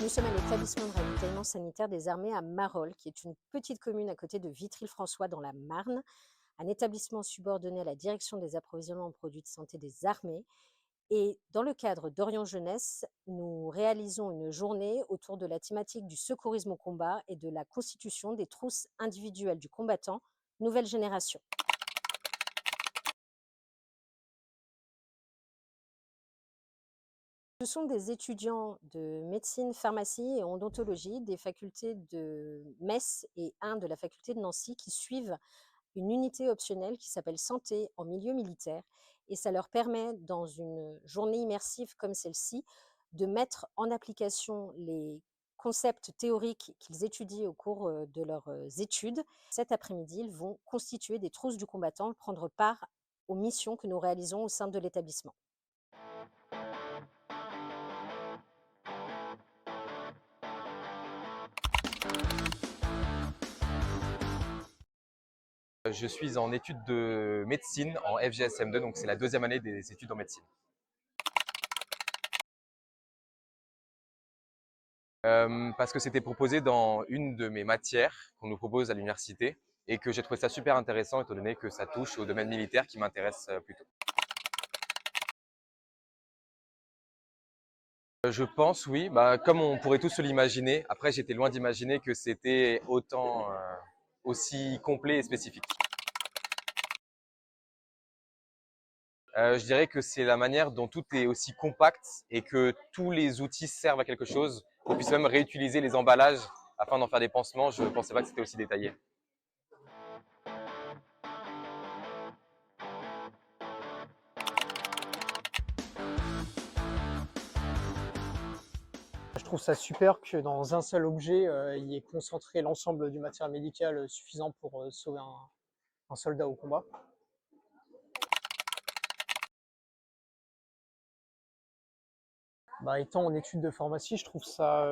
Nous sommes à l'établissement de ravitaillement sanitaire des armées à Marolles, qui est une petite commune à côté de Vitry-le-François dans la Marne, un établissement subordonné à la direction des approvisionnements en produits de santé des armées. Et dans le cadre d'Orient Jeunesse, nous réalisons une journée autour de la thématique du secourisme au combat et de la constitution des trousses individuelles du combattant, nouvelle génération. Ce sont des étudiants de médecine, pharmacie et odontologie des facultés de Metz et un de la faculté de Nancy qui suivent une unité optionnelle qui s'appelle Santé en milieu militaire. Et ça leur permet, dans une journée immersive comme celle-ci, de mettre en application les concepts théoriques qu'ils étudient au cours de leurs études. Cet après-midi, ils vont constituer des trousses du combattant, prendre part aux missions que nous réalisons au sein de l'établissement. Je suis en études de médecine en FGSM2, donc c'est la deuxième année des études en médecine. Parce que c'était proposé dans une de mes matières qu'on nous propose à l'université et que j'ai trouvé ça super intéressant étant donné que ça touche au domaine militaire qui m'intéresse plutôt. Je pense, oui, comme on pourrait tous se l'imaginer. Après, j'étais loin d'imaginer que c'était autant aussi complet et spécifique. Je dirais que c'est la manière dont tout est aussi compact et que tous les outils servent à quelque chose. On puisse même réutiliser les emballages afin d'en faire des pansements. Je ne pensais pas que c'était aussi détaillé. Je trouve ça super que dans un seul objet, il ait concentré l'ensemble du matériel médical suffisant pour sauver un soldat au combat. Étant en études de pharmacie, je trouve ça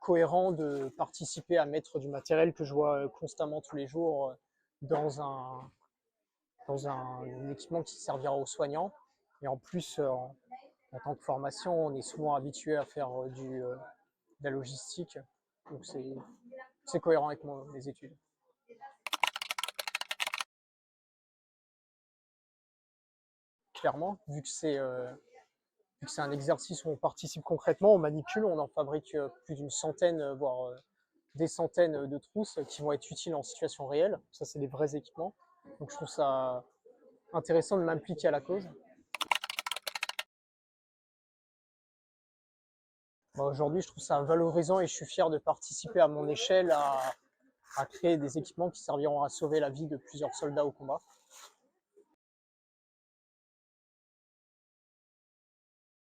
cohérent de participer à mettre du matériel que je vois constamment tous les jours dans un équipement qui servira aux soignants. Et en plus, en tant que formation, on est souvent habitué à faire de la logistique. Donc c'est cohérent avec mes études. Clairement, vu que c'est un exercice où on participe concrètement, on manipule, on en fabrique plus d'une centaine, voire des centaines de trousses qui vont être utiles en situation réelle. Ça, c'est des vrais équipements. Donc je trouve ça intéressant de m'impliquer à la cause. Aujourd'hui, je trouve ça valorisant et je suis fier de participer à mon échelle à créer des équipements qui serviront à sauver la vie de plusieurs soldats au combat.